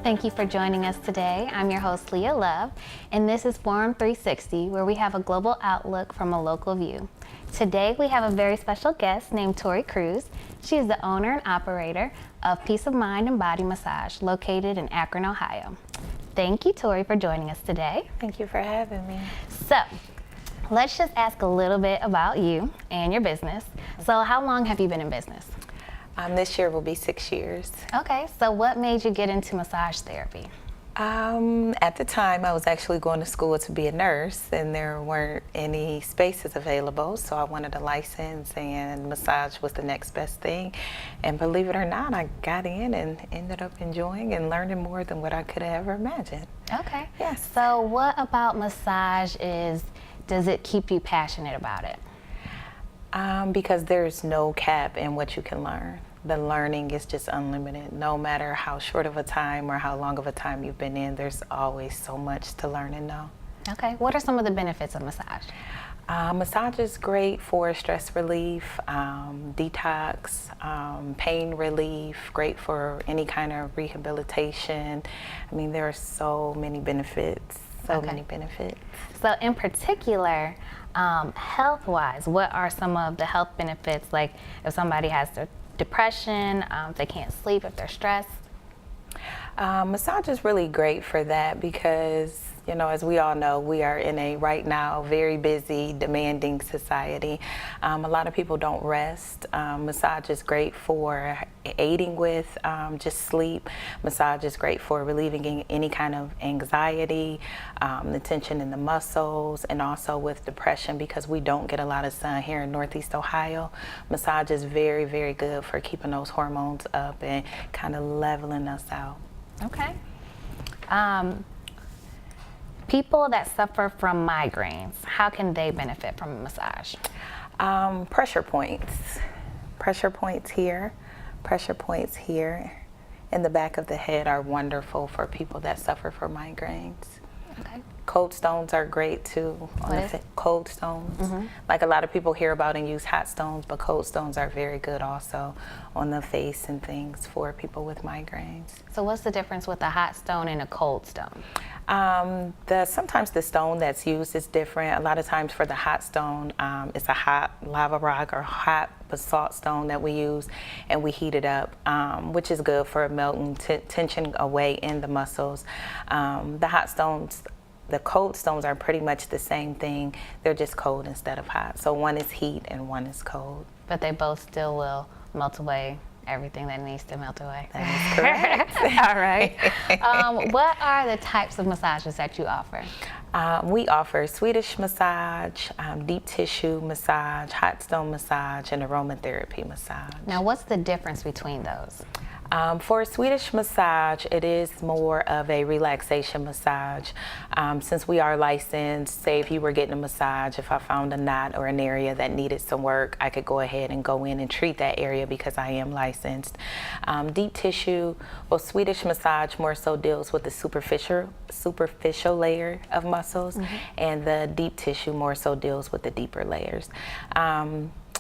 Thank you for joining us today. I'm your host, Leia Love, and this is Forum 360, where we have a global outlook from a local view. Today, we have a very special guest named Tori Cruz. She is the owner and operator of Peace of Mind and Body Massage, located in Akron, Ohio. Thank you, Tori, for joining us today. Thank you for having me. So, let's just ask a little bit about you and your business. So, how long have you been in business? This year will be 6 years. Okay, so what made you get into massage therapy? At the time, I was actually going to school to be a nurse, and there weren't any spaces available, so I wanted a license, and massage was the next best thing. And believe it or not, I got in and ended up enjoying and learning more than what I could have ever imagined. Okay. Yes. So what about massage does it keep you passionate about it? Because there's no cap in what you can learn. The learning is just unlimited. No matter how short of a time or how long of a time you've been in, there's always so much to learn and know. Okay, what are some of the benefits of massage? Massage is great for stress relief, detox, pain relief, great for any kind of rehabilitation. I mean, there are so many benefits, many benefits. So in particular, health-wise, what are some of the health benefits, like if somebody has depression, if they can't sleep, if they're stressed? Massage is really great for that because, you know, as we all know, we are in a right now very busy, demanding society. A lot of people don't rest. Massage is great for aiding with just sleep. Massage is great for relieving any kind of anxiety, the tension in the muscles, and also with depression because we don't get a lot of sun here in Northeast Ohio. Massage is very, very good for keeping those hormones up and kind of leveling us out. Okay. People that suffer from migraines, how can they benefit from a massage? Pressure points. Pressure points here, pressure points here in the back of the head are wonderful for people that suffer from migraines. Okay. Cold stones are great too. Cold stones. Mm-hmm. Like a lot of people hear about and use hot stones, but cold stones are very good also on the face and things for people with migraines. So what's the difference with a hot stone and a cold stone? Sometimes the stone that's used is different. A lot of times for the hot stone, it's a hot lava rock or hot basalt stone that we use, and we heat it up, which is good for melting tension away in the muscles. The hot stones, the cold stones are pretty much the same thing. They're just cold instead of hot. So one is heat and one is cold. But they both still will melt away everything that needs to melt away. That is correct. All right. What are the types of massages that you offer? We offer Swedish massage, deep tissue massage, hot stone massage, and aromatherapy massage. Now, what's the difference between those? For Swedish massage, it is more of a relaxation massage. Since we are licensed, say if you were getting a massage, if I found a knot or an area that needed some work, I could go ahead and go in and treat that area because I am licensed. Deep tissue, well, Swedish massage more so deals with the superficial layer of muscles, mm-hmm. and the deep tissue more so deals with the deeper layers.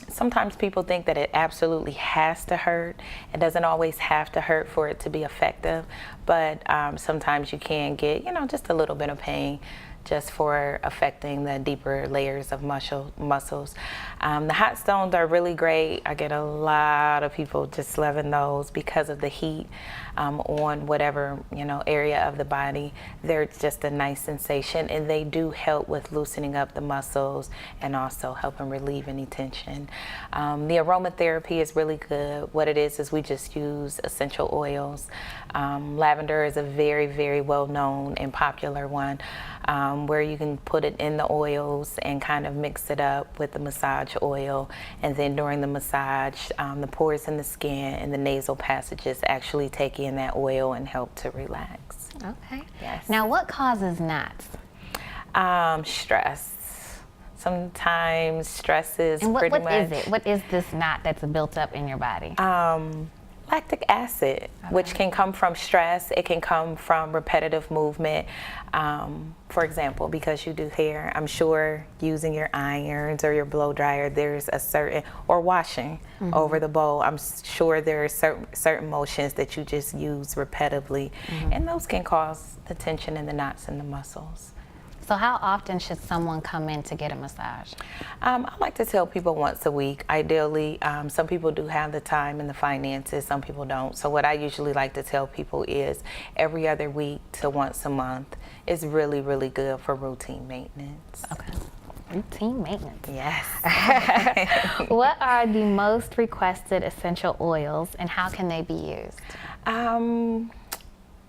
Sometimes people think that it absolutely has to hurt. It doesn't always have to hurt for it to be effective, but sometimes you can get, just a little bit of pain just for affecting the deeper layers of muscles. The hot stones are really great. I get a lot of people just loving those because of the heat on whatever area of the body. They're just a nice sensation, and they do help with loosening up the muscles and also helping relieve any tension. The aromatherapy is really good. What it is we just use essential oils. Lavender is a very, very well-known and popular one, where you can put it in the oils and kind of mix it up with the massage oil, and then during the massage, the pores in the skin and the nasal passages actually take in that oil and help to relax. Okay. Yes. Now, what causes knots? Stress. Sometimes stress is and pretty much. What is it? What is this knot that's built up in your body? Lactic acid, which can come from stress. It can come from repetitive movement. For example, because you do hair, I'm sure using your irons or your blow dryer, there's a certain, or washing over the bowl, I'm sure there are certain motions that you just use repetitively, and those can cause the tension in the knots in the muscles. So how often should someone come in to get a massage? I like to tell people once a week. Ideally, some people do have the time and the finances, some people don't. So what I usually like to tell people is every other week to once a month is really, really good for routine maintenance. Okay. Routine maintenance. Yes. What are the most requested essential oils and how can they be used?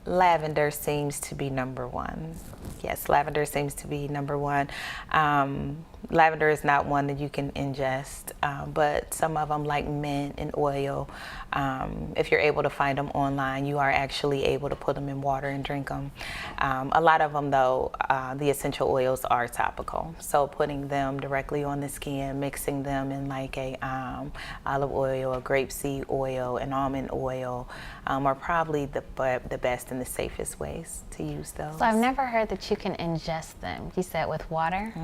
Lavender seems to be number one. Yes, lavender seems to be number one. Lavender is not one that you can ingest, but some of them like mint and oil, if you're able to find them online, you are actually able to put them in water and drink them. A lot of them though, the essential oils are topical. So putting them directly on the skin, mixing them in like a olive oil, a grapeseed oil, an almond oil are probably the best and the safest ways to use those. So I've never heard that you can ingest them. You said with water?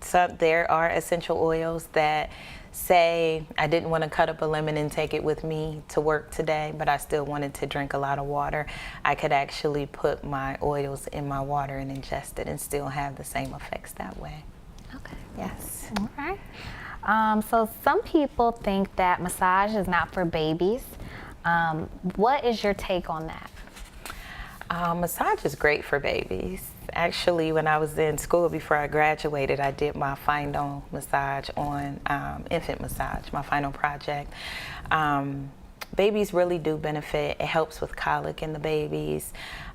So there are essential oils that say I didn't want to cut up a lemon and take it with me to work today, but I still wanted to drink a lot of water. I could actually put my oils in my water and ingest it and still have the same effects that way. Okay. Yes. All right. So some people think that massage is not for babies. What is your take on that? Massage is great for babies. Actually, when I was in school before I graduated, I did my final massage on infant massage, my final project. Babies really do benefit. It helps with colic in the babies.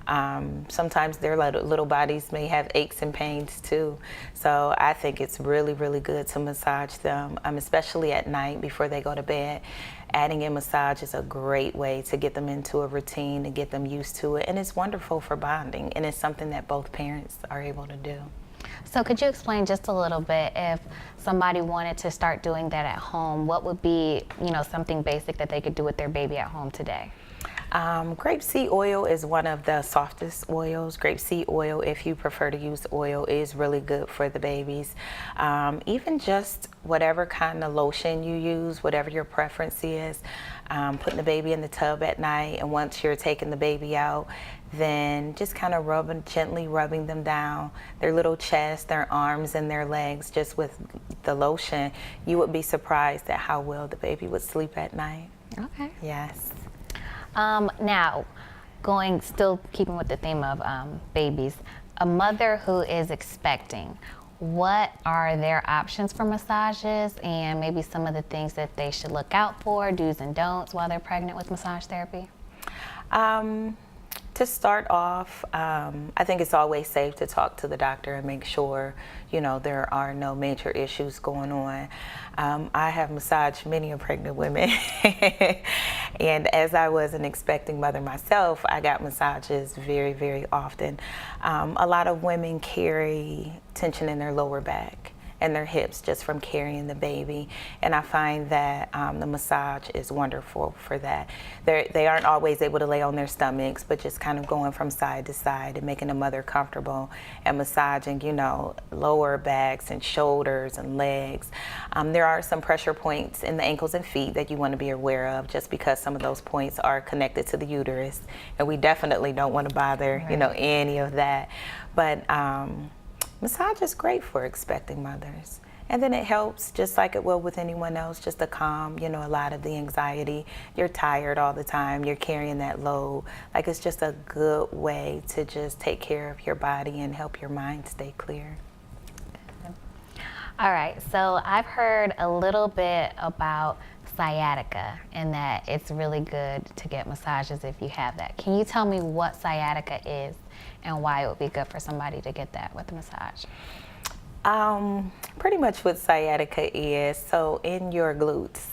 Sometimes their little bodies may have aches and pains too. So I think it's really, really good to massage them, especially at night before they go to bed. Adding in massage is a great way to get them into a routine, to get them used to it. And it's wonderful for bonding. And it's something that both parents are able to do. So could you explain just a little bit, if somebody wanted to start doing that at home, what would be, something basic that they could do with their baby at home today? Grapeseed oil is one of the softest oils. Grapeseed oil, if you prefer to use oil, is really good for the babies. Even just whatever kind of lotion you use, whatever your preference is, putting the baby in the tub at night, and once you're taking the baby out, then just kind of gently rubbing them down, their little chest, their arms, and their legs, just with the lotion. You would be surprised at how well the baby would sleep at night. Okay. Yes. Now, still keeping with the theme of babies, a mother who is expecting, what are their options for massages and maybe some of the things that they should look out for, do's and don'ts while they're pregnant with massage therapy? To start off, I think it's always safe to talk to the doctor and make sure, there are no major issues going on. I have massaged many pregnant women, and as I was an expecting mother myself, I got massages very, very often. A lot of women carry tension in their lower back and their hips just from carrying the baby, and I find that the massage is wonderful for that. They aren't always able to lay on their stomachs, but just kind of going from side to side and making the mother comfortable and massaging, lower backs and shoulders and legs. There are some pressure points in the ankles and feet that you want to be aware of, just because some of those points are connected to the uterus, and we definitely don't want to bother, any of that. But massage is great for expecting mothers. And then it helps, just like it will with anyone else, just to calm, a lot of the anxiety. You're tired all the time, you're carrying that load. Like, it's just a good way to just take care of your body and help your mind stay clear. All right, so I've heard a little bit about sciatica and that it's really good to get massages if you have that. Can you tell me what sciatica is and why it would be good for somebody to get that with a massage? Pretty much what sciatica is, so in your glutes,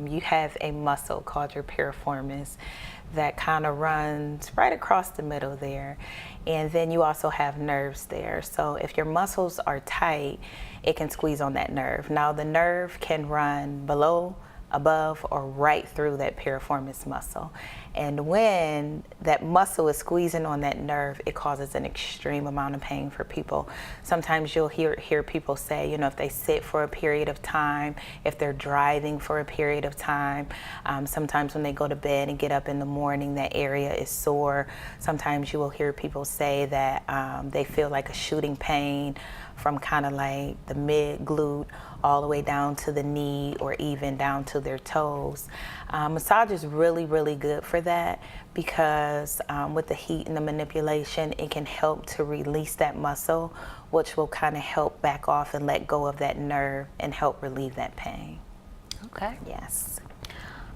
you have a muscle called your piriformis that kind of runs right across the middle there. And then you also have nerves there. So if your muscles are tight, it can squeeze on that nerve. Now the nerve can run below above or right through that piriformis muscle. And when that muscle is squeezing on that nerve, it causes an extreme amount of pain for people. Sometimes you'll hear people say, if they sit for a period of time, if they're driving for a period of time, sometimes when they go to bed and get up in the morning, that area is sore. Sometimes you will hear people say that they feel like a shooting pain from kind of like the mid glute all the way down to the knee or even down to their toes. Massage is really, really good for that because with the heat and the manipulation, it can help to release that muscle, which will kind of help back off and let go of that nerve and help relieve that pain. Okay. Yes.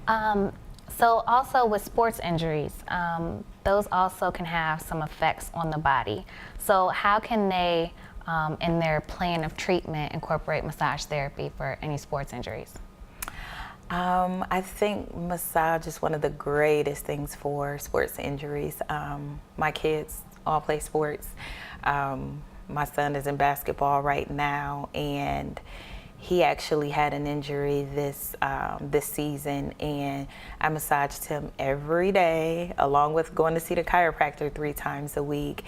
So also with sports injuries, those also can have some effects on the body. So how can they, in their plan of treatment, incorporate massage therapy for any sports injuries? I think massage is one of the greatest things for sports injuries. My kids all play sports. My son is in basketball right now, and he actually had an injury this season, and I massaged him every day, along with going to see the chiropractor 3 times a week.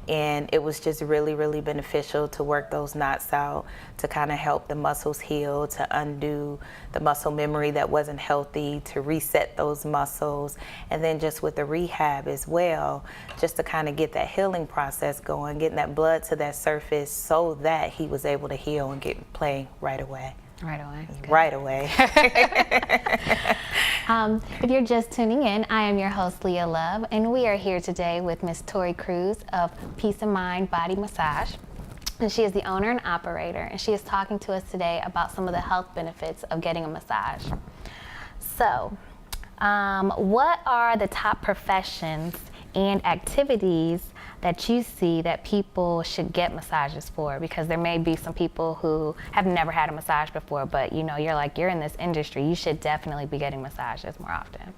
And it was just really, really beneficial to work those knots out, to kind of help the muscles heal, to undo the muscle memory that wasn't healthy, to reset those muscles. And then just with the rehab as well, just to kind of get that healing process going, getting that blood to that surface so that he was able to heal and play right away. Right away. Good. Right away. If you're just tuning in, I am your host, Leia Love, and we are here today with Miss Tori Cruz of Peace of Mind Body Massage. And she is the owner and operator, and she is talking to us today about some of the health benefits of getting a massage. So, what are the top professions and activities that you see that people should get massages for? Because there may be some people who have never had a massage before, but you're in this industry, you should definitely be getting massages more often.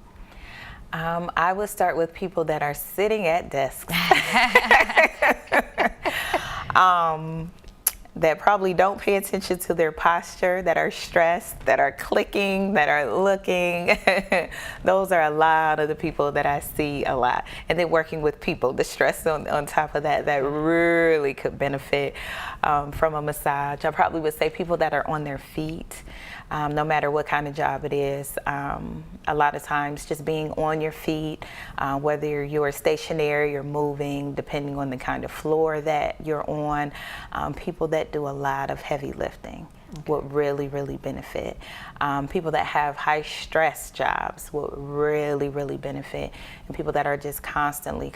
I would start with people that are sitting at desks. That probably don't pay attention to their posture, that are stressed, that are clicking, that are looking. Those are a lot of the people that I see a lot. And then working with people, the stress on top of that really could benefit from a massage. I probably would say people that are on their feet, no matter what kind of job it is. A lot of times just being on your feet, whether you're stationary or moving, depending on the kind of floor that you're on. People that do a lot of heavy lifting would really, really benefit. People that have high stress jobs would really, really benefit. And people that are just constantly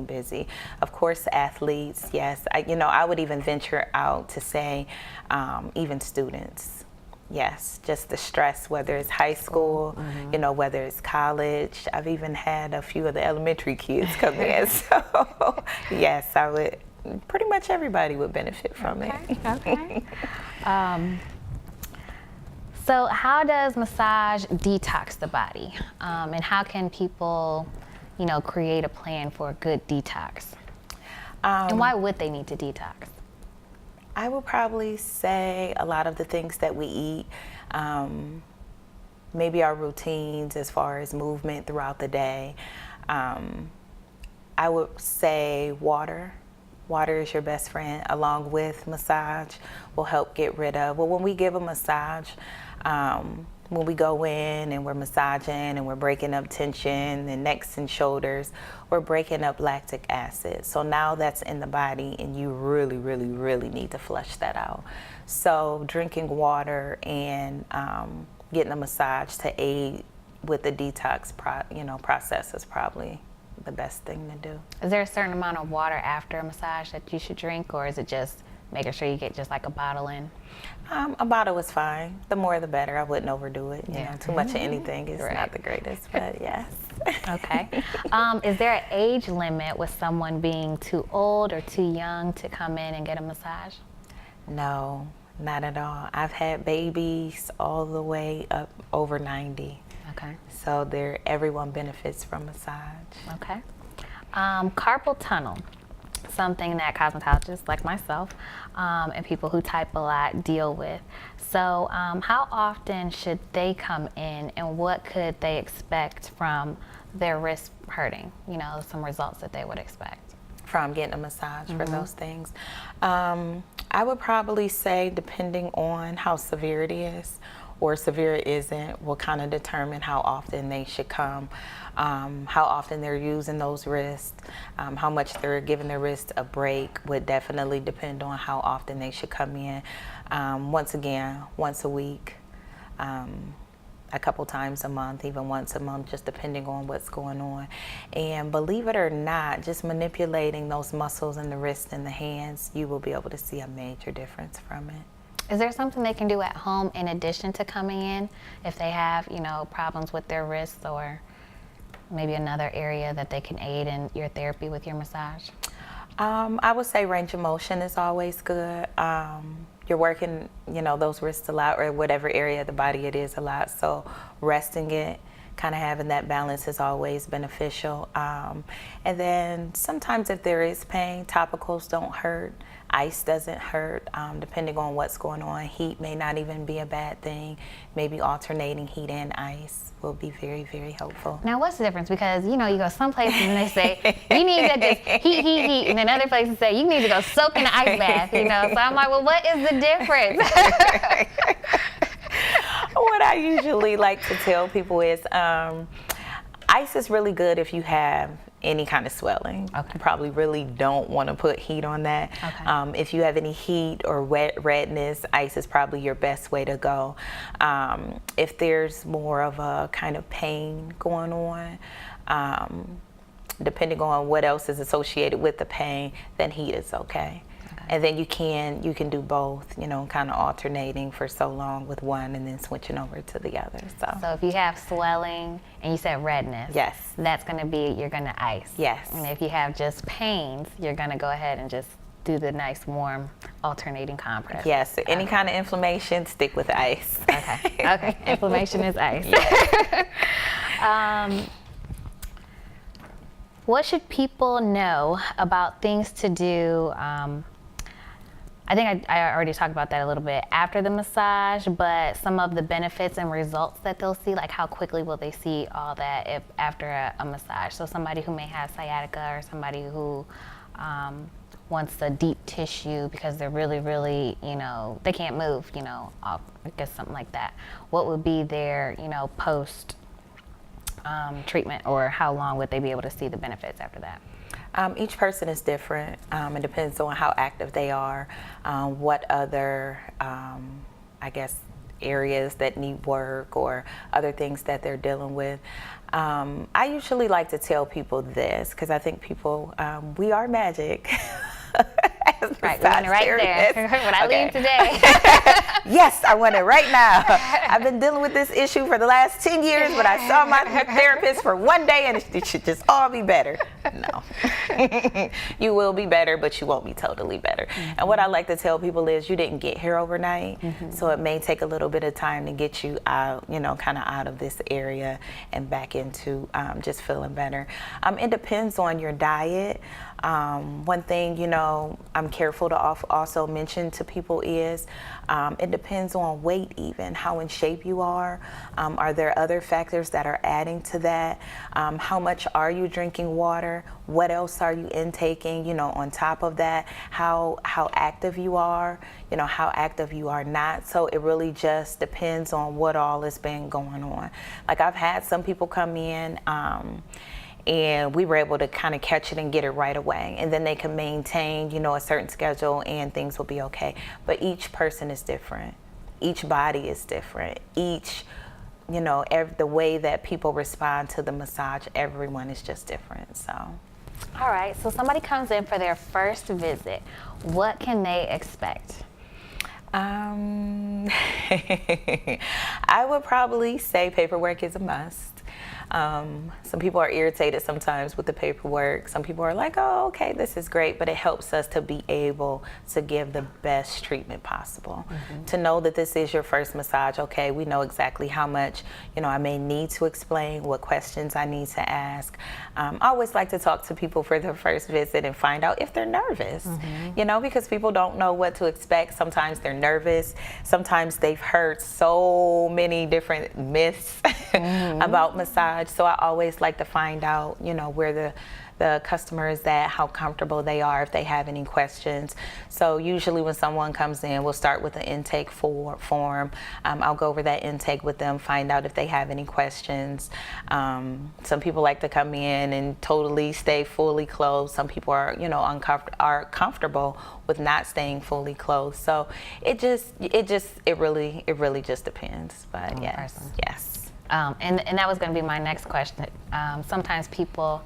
busy. Of course, athletes, yes. I would even venture out to say even students. Yes, just the stress, whether it's high school, whether it's college. I've even had a few of the elementary kids come in. So, yes, I would. Pretty much everybody would benefit from it. Okay. So how does massage detox the body? And how can people, create a plan for a good detox? And why would they need to detox? I would probably say a lot of the things that we eat, maybe our routines as far as movement throughout the day. I would say water. Water is your best friend, along with massage, will help get rid of. Well, when we give a massage, when we go in and we're massaging and we're breaking up tension and necks and shoulders, we're breaking up lactic acid. So now that's in the body and you really, really, really need to flush that out. So drinking water and getting a massage to aid with the detox process is probably the best thing to do. Is there a certain amount of water after a massage that you should drink, or is it just making sure you get just like a bottle in? A bottle is fine. The more the better. I wouldn't overdo it. Too much of anything is not the greatest, but yes. Okay. Is there an age limit with someone being too old or too young to come in and get a massage? No, not at all. I've had babies all the way up over 90. Okay. So everyone benefits from massage. Okay. Carpal tunnel. something that cosmetologists like myself and people who type a lot deal with. So how often should they come in, and what could they expect from their wrist hurting? You know, some results that they would expect from getting a massage for those things. I would probably say, depending on how severe it is or severe it isn't, will kind of determine how often they should come, how often they're using those wrists, how much they're giving their wrist a break would definitely depend on how often they should come in. Once again, once a week, a couple times a month, even once a month, just depending on what's going on. And believe it or not, just manipulating those muscles in the wrist and the hands, you will be able to see a major difference from it. Is there something they can do at home in addition to coming in if they have, you know, problems with their wrists, or maybe another area that they can aid in your therapy with your massage? I would say range of motion is always good. You're working, you know, those wrists a lot, or whatever area of the body it is a lot. So resting it, kind of having that balance is always beneficial. And then sometimes if there is pain, topicals don't hurt. Ice doesn't hurt, depending on what's going on. Heat may not even be a bad thing. Maybe alternating heat and ice will be very, very helpful. Now, what's the difference? Because, you know, you go some places and they say, you need to just heat, and then other places say, you need to go soak in an ice bath, you know? So I'm like, well, what is the difference? What I usually like to tell people is ice is really good if you have any kind of swelling. Okay. You probably really don't want to put heat on that. Okay. If you have any heat or redness, ice is probably your best way to go. If there's more of a kind of pain going on, depending on what else is associated with the pain, then heat is okay. And then you can do both, you know, kind of alternating for so long with one and then switching over to the other. So if you have swelling and you said redness, yes, that's going to be, you're going to ice. Yes. And if you have just pains, you're going to go ahead and just do the nice warm alternating compress. Yes, so any kind of inflammation, stick with ice. Okay, inflammation is ice. Yes. What should people know about things to do? I think I already talked about that a little bit after the massage, but some of the benefits and results that they'll see, like how quickly will they see all that after a massage? So somebody who may have sciatica, or somebody who wants a deep tissue because they're really, really, you know, they can't move, you know, I guess something like that. What would be their, you know, post treatment, or how long would they be able to see the benefits after that? Each person is different. It depends on how active they are, what other, I guess, areas that need work or other things that they're dealing with. I usually like to tell people this because I think people, we are magic. Right, we want it right there. When I leave today. Yes, I want it right now. I've been dealing with this issue for the last 10 years, but I saw my therapist for one day and it should just all be better. No. You will be better, but you won't be totally better. Mm-hmm. And what I like to tell people is you didn't get here overnight, so it may take a little bit of time to get you out, you know, kind of out of this area and back into just feeling better. It depends on your diet. One thing, you know, I'm careful to also mention to people is it depends on weight, even how in shape you are. Are there other factors that are adding to that? How much are you drinking water? What else are you intaking, you know, on top of that? How active you are, you know, how active you are not. So it really just depends on what all has been going on. Like I've had some people come in and we were able to kind of catch it and get it right away. And then they can maintain, you know, a certain schedule and things will be okay. But each person is different. Each body is different. Each, you know, the way that people respond to the massage, everyone is just different, so. All right, so somebody comes in for their first visit. What can they expect? I would probably say paperwork is a must. Some people are irritated sometimes with the paperwork. Some people are like, oh, okay, this is great, but it helps us to be able to give the best treatment possible. To know that this is your first massage, okay, we know exactly how much, I may need to explain, what questions I need to ask. I always like to talk to people for their first visit and find out if they're nervous, because people don't know what to expect. Sometimes they're nervous. Sometimes they've heard so many different myths about massage. So I always like to find out, where the customer is at, how comfortable they are, if they have any questions. So usually when someone comes in, we'll start with an intake form. I'll go over that intake with them, find out if they have any questions. Some people like to come in and totally stay fully clothed. Some people are, are comfortable with not staying fully clothed. So it really just depends. But yes. And that was going to be my next question. Sometimes people,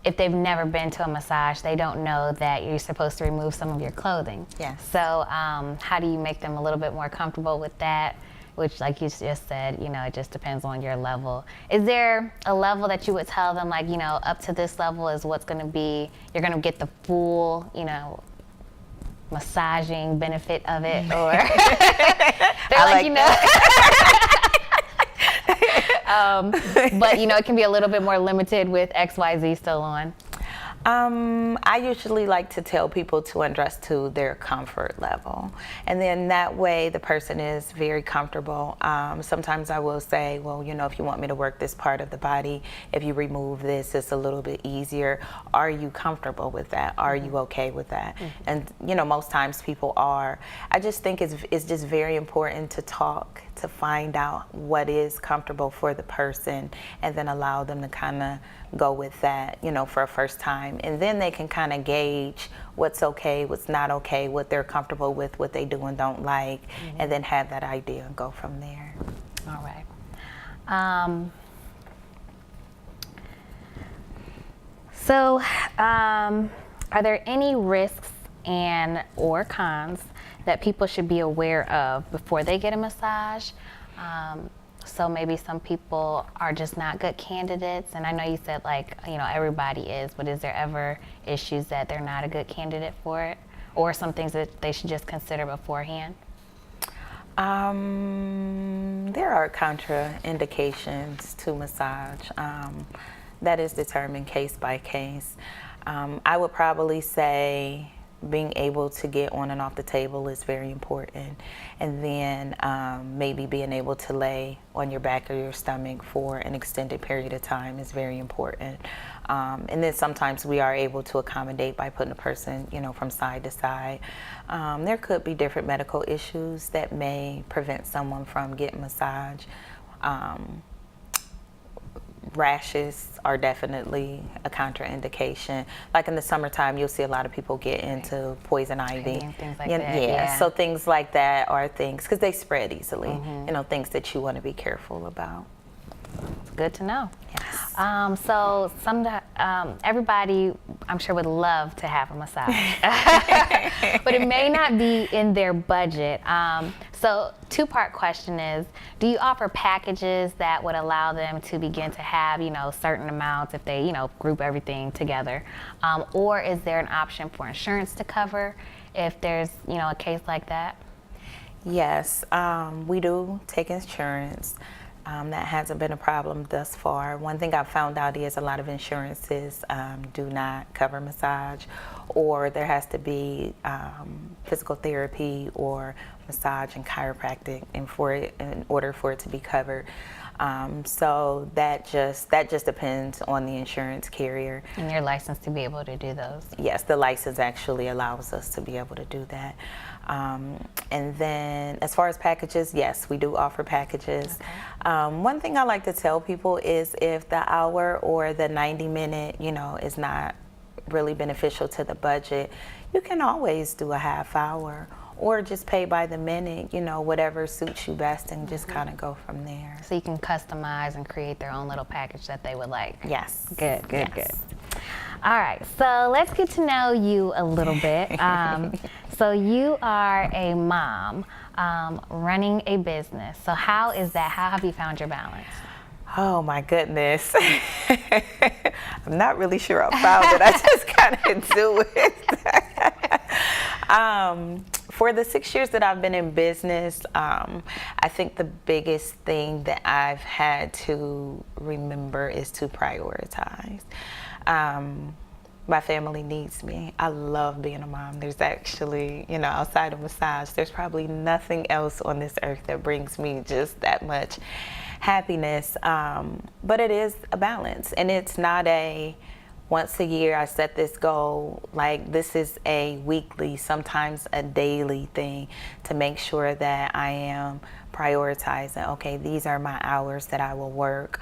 if they've never been to a massage, they don't know that you're supposed to remove some of your clothing. Yes. So how do you make them a little bit more comfortable with that? Which, like you just said, it just depends on your level. Is there a level that you would tell them, like, up to this level is what's going to be, you're going to get the full, massaging benefit of it? Or they're but it can be a little bit more limited with XYZ still on. I usually like to tell people to undress to their comfort level, and then that way the person is very comfortable. Sometimes I will say, well, if you want me to work this part of the body, if you remove this, it's a little bit easier. Are you comfortable with that? Are you okay with that? And most times people are. I just think it's just very important to talk, to find out what is comfortable for the person, and then allow them to kind of go with that, for a first time. And then they can kind of gauge what's okay, what's not okay, what they're comfortable with, what they do and don't like, and then have that idea and go from there. All right. So, are there any risks or cons that people should be aware of before they get a massage? So maybe some people are just not good candidates, and I know you said everybody is, but is there ever issues that they're not a good candidate for it, or some things that they should just consider beforehand? There are contraindications to massage. That is determined case by case. I would probably say being able to get on and off the table is very important, and then maybe being able to lay on your back or your stomach for an extended period of time is very important. And then sometimes we are able to accommodate by putting a person, from side to side. There could be different medical issues that may prevent someone from getting massage. Rashes are definitely a contraindication. Like in the summertime, you'll see a lot of people get into poison ivy. Things like that. Yeah. So things like that are things, because they spread easily, things that you want to be careful about. It's good to know. Yes. So everybody, I'm sure, would love to have a massage, but it may not be in their budget. So two-part question is, do you offer packages that would allow them to begin to have, certain amounts if they, group everything together? Or is there an option for insurance to cover if there's, a case like that? Yes, we do take insurance. That hasn't been a problem thus far. One thing I've found out is a lot of insurances do not cover massage, or there has to be physical therapy or massage and chiropractic in order for it to be covered. So that just depends on the insurance carrier. And you're licensed to be able to do those? Yes, the license actually allows us to be able to do that. And then as far as packages, yes, we do offer packages. Okay. One thing I like to tell people is if the hour or the 90-minute, is not really beneficial to the budget, you can always do a half hour or just pay by the minute, whatever suits you best, and just kind of go from there. So you can customize and create their own little package that they would like. Yes. Good. Yes. All right, so let's get to know you a little bit. So you are a mom running a business. So how is that? How have you found your balance? Oh my goodness. I'm not really sure I found it. I just kind of do it. For the 6 years that I've been in business, I think the biggest thing that I've had to remember is to prioritize. My family needs me. I love being a mom. There's actually, outside of massage, there's probably nothing else on this earth that brings me just that much happiness. But it is a balance, and it's not a once a year I set this goal. Like, this is a weekly, sometimes a daily thing to make sure that I am prioritizing, okay, these are my hours that I will work.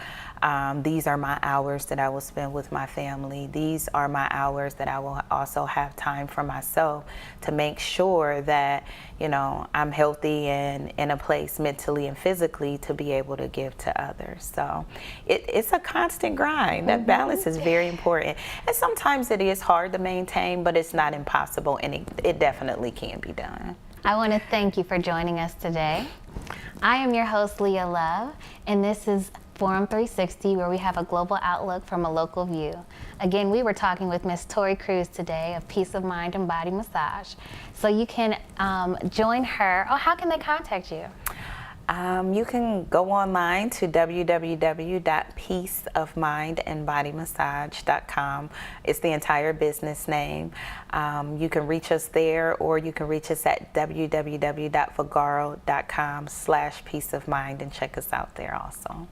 These are my hours that I will spend with my family. These are my hours that I will also have time for myself to make sure that, I'm healthy and in a place mentally and physically to be able to give to others. So it's a constant grind. That balance is very important. And sometimes it is hard to maintain, but it's not impossible, and it definitely can be done. I want to thank you for joining us today. I am your host, Leia Love, and this is Forum 360, where we have a global outlook from a local view. Again, we were talking with Miss Tori Cruz today of Peace of Mind and Body Massage. So you can join her. Oh, how can they contact you? You can go online to www.peaceofmindandbodymassage.com. It's the entire business name. You can reach us there, or you can reach us at www.vagaro.com/peaceofmind and check us out there also.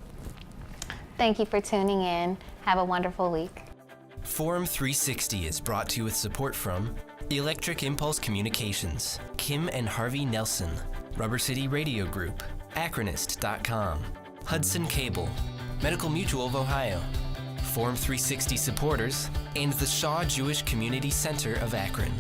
Thank you for tuning in. Have a wonderful week. Forum 360 is brought to you with support from Electric Impulse Communications, Kim and Harvey Nelson, Rubber City Radio Group, Acronist.com, Hudson Cable, Medical Mutual of Ohio, Forum 360 supporters, and the Shaw Jewish Community Center of Akron.